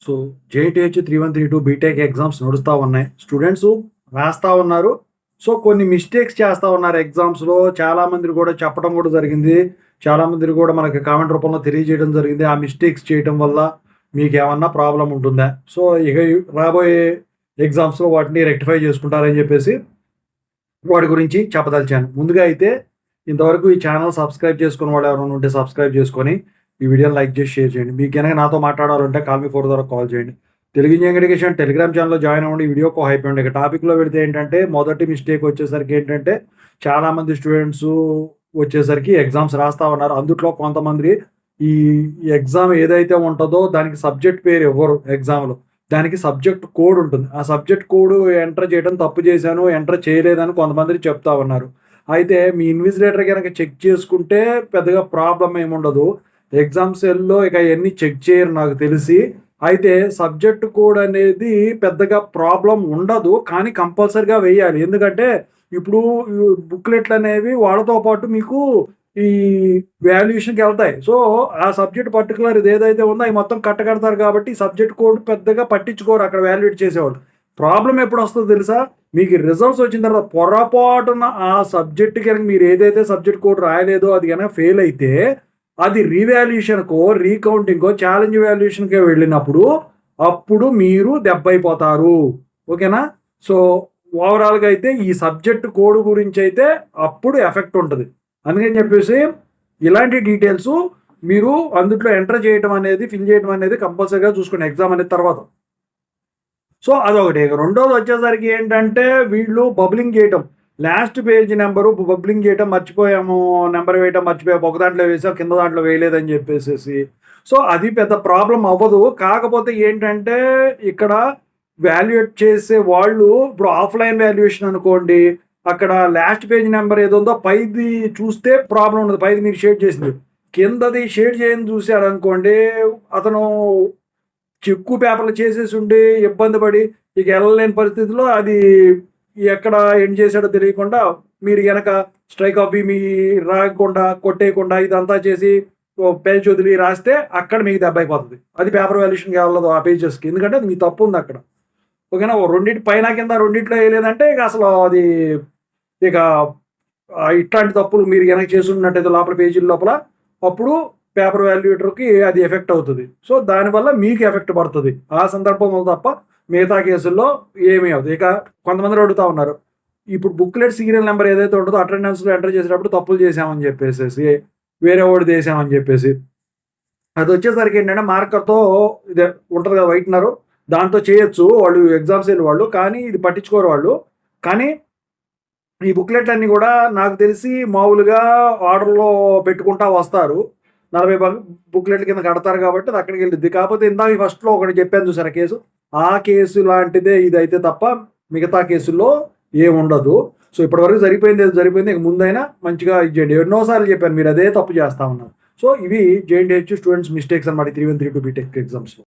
So జేటీహెచ్ 3132 BTech exams నడుస్తూ ఉన్నాయి. Students రాస్తా ఉన్నారు. సో కొన్ని మిస్టేక్స్ చేస్తూ ఉన్నారు ఎగ్జామ్స్‌లో. చాలామంది కూడా చెప్పడం కూడా జరిగింది. చాలామంది కూడా మనకి కామెంట్ రూపంలో తెలియజేయడం జరిగింది. ఆ మిస్టేక్స్ చేయటం వల్ల మీకేమన్నా ప్రాబ్లమ్ ఉంటుందా? సో ఇక రాబోయే ఎగ్జామ్స్‌లో వాటిని రెక్టిఫై చేసుకుంటారని చెప్పేసి వాటి గురించి చెప్పదలిచాను. ముందుగా అయితే ఇంతవరకు ఈ ఛానల్ సబ్స్క్రైబ్ చేసుకున్న వాళ్ళు ఎవరైనా ఉంటే సబ్స్క్రైబ్ చేసుకొని ఈ వీడియోని లైక్ చేసి షేర్ చేయండి. మీకు కనుక నాతో మాట్లాడాలంటే కాల్ మీ 4 ద్వారా కాల్ చేయండి. తెలుగు ఇంజనీరింగ్ ఎడ్యుకేషన్ టెలిగ్రామ్ ఛానల్‌లో జాయిన్ అవ్వండి. ఈ వీడియోకి హైప్ ఇవ్వండి. ఇక టాపిక్‌లో వెళితే ఏంటంటే మొదటి మిస్టేక్ వచ్చేసరికి ఏంటంటే చాలామంది స్టూడెంట్స్ వచ్చేసరికి ఎగ్జామ్స్ రాస్తా ఉన్నారు. అందుట్లో కొంతమంది ఈ ఎగ్జామ్ ఏదైతే ఉంటుందో దానికి సబ్జెక్ట్ పేరు ఇవ్వరు ఎగ్జామ్‌లో. దానికి సబ్జెక్ట్ కోడ్ ఉంటుంది. ఆ సబ్జెక్ట్ కోడ్ ఎంటర్ చేయడం తప్పు చేశాను, ఎంటర్ చేయలేదని కొంతమంది చెప్తా ఉన్నారు. అయితే మీ ఇన్విజిలేటర్ గనక చెక్ చేసుకుంటే పెద్దగా ప్రాబ్లమ్ ఏముండదు. ఎగ్జామ్ సెల్‌లో ఇక అయన్నీ చెక్ చేయరు నాకు తెలిసి. అయితే సబ్జెక్ట్ కోడ్ అనేది పెద్దగా ప్రాబ్లమ్ ఉండదు. కానీ కంపల్సరీగా వేయాలి. ఎందుకంటే ఇప్పుడు బుక్లెట్లనేవి వాళ్ళతో పాటు మీకు ఈ వాల్యుయేషన్‌కెళ్తాయి. సో, ఆ సబ్జెక్ట్ పర్టిక్యులర్ ఇదేదైతే ఉందో అయి మొత్తం కట్టకడతారు కాబట్టి సబ్జెక్ట్ కోడ్ పెద్దగా పట్టించుకోరు అక్కడ వాల్యుయేట్ చేసేవాళ్ళు. ప్రాబ్లమ్ ఎప్పుడొస్తదో తెలుసా? మీకు రిజల్ట్స్ వచ్చిన తర్వాత పొరపాటున ఆ సబ్జెక్ట్ గనక మీరు ఏదైతే సబ్జెక్ట్ కోడ్ రాయలేదో అది గనక ఫెయిల్ అయితే అది రీవాల్యుయేషన్‌కో, రీకౌంటింగ్‌కో, ఛాలెంజ్ వాల్యుయేషన్‌కో వెళ్ళినప్పుడు అప్పుడు మీరు దెబ్బైపోతారు. ఓకేనా? సో, ఓవరాల్‌గా అయితే ఈ సబ్జెక్ట్ కోడ్ గురించైతే అప్పుడు ఎఫెక్ట్ ఉంటది. అందుకని చెప్పేసి ఇలాంటి డీటెయిల్స్ మీరు అందుట్లో ఎంటర్ చేయటం అనేది, ఫిల్ చేయడం అనేది కంపల్సరీగా చూసుకోండి ఎగ్జామ్ అనేది తర్వాత. సో, అదొకటి. రెండోది వచ్చేసరికి ఏంటంటే వీళ్ళు బబ్లింగ్ చేయటం. లాస్ట్ పేజ్ నెంబరు బబ్లింగ్ చేయటం మర్చిపోయాము. నంబర్ వేయటం మర్చిపోయాము. ఒక దాంట్లో వేసాం, కింద దాంట్లో వేయలేదని చెప్పేసేసి. సో, అది పెద్ద ప్రాబ్లమ్ అవ్వదు. కాకపోతే ఏంటంటే ఇక్కడ వాల్యుయేట్ చేసే వాళ్ళు ఇప్పుడు ఆఫ్‌లైన్ వాల్యుయేషన్ అనుకోండి. అక్కడ లాస్ట్ పేజ్ నెంబర్ ఏదో ఉందో పైది చూస్తే ప్రాబ్లమ్ ఉండదు. పైది మీరు షేడ్ చేసింది. కిందది షేడ్ చేయని చూసారనుకోండి, అతను ఎక్కువ పేపర్లు చేసేసి ఉండి ఇబ్బంది పడి ఇక వెళ్ళలేని పరిస్థితిలో అది ఎక్కడ ఎండ్ చేశాడో తెలియకుండా మీరు గనక స్ట్రైక్ ఆఫ్ మీ రాకుండా కొట్టేయకుండా ఇదంతా చేసి పేజ్ వదిలి రాస్తే అక్కడ మీకు దెబ్బ అయిపోతుంది. అది పేపర్ వాల్యుయేషన్‌కి వెళ్ళదు ఆ పేజెస్‌కి. ఎందుకంటే అది మీ తప్పు ఉంది అక్కడ. ఓకేనా? రెండిటి పైన కింద రెండిట్లో వేయలేదంటే ఇక అసలు అది ఇక ఇట్లాంటి తప్పులు మీరు గనక చేసున్నట్టయితే లోపల పేజీల లోపల అప్పుడు పేపర్ వాల్యుయేటర్‌కి అది ఎఫెక్ట్ అవుతది. సో, దానివల్ల మీకు ఎఫెక్ట్ పడతది. ఆ సందర్భంలో తప్ప మిగతా కేసుల్లో ఏమీ అవ్వదు. ఇక కొంతమంది అడుగుతా ఉన్నారు. ఇప్పుడు బుక్‌లెట్ సీరియల్ నంబర్ ఏదైతే ఉంటదో అటెండెన్స్‌లో ఎంటర్ చేసేటప్పుడు తప్పులు చేశామని చెప్పేసేసి, వేరే వాడిది ఏసామని చెప్పేసి. అదొచ్చేసరికి ఏంటంటే మార్కర్‌తో ఇదే ఉంటది కదా! వైట్నరు. దాంతో చేయొచ్చు వాళ్ళు ఎగ్జామ్స్ ఎళ్ళే వాళ్ళు. కానీ ఇది పట్టించుకోరు వాళ్ళు. కానీ ఈ బుక్లెట్‌లన్నీ గూడా నాకు తెలిసి మామూలుగా ఆర్డర్‌లో పెట్టుకుంటా వస్తారు. 40 బుక్లెట్ల కింద కడతారు కాబట్టి అది అక్కడికెళ్ళిద్ది. కాకపోతే ఇందాక ఫస్ట్‌లో ఒకటి చెప్పాను చూసారా కేసు. ఆ కేసు లాంటిదే ఇదైతే తప్ప మిగతా కేసుల్లో ఏముండదు. సో, ఇప్పటివరకు జరిగిపోయింది ఏదో జరిగిపోయింది. ఇక ముందైనా మంచిగా ఇది చేయండి. ఎన్నో సార్లు చెప్పాను మీరు అదే తప్పు చేస్తా ఉన్నారు. సో, ఇవి జేఎన్‌టీహెచ్ స్టూడెంట్స్ మిస్టేక్స్ అన్నమాట. 3132 బీటెక్ ఎగ్జామ్స్‌లో.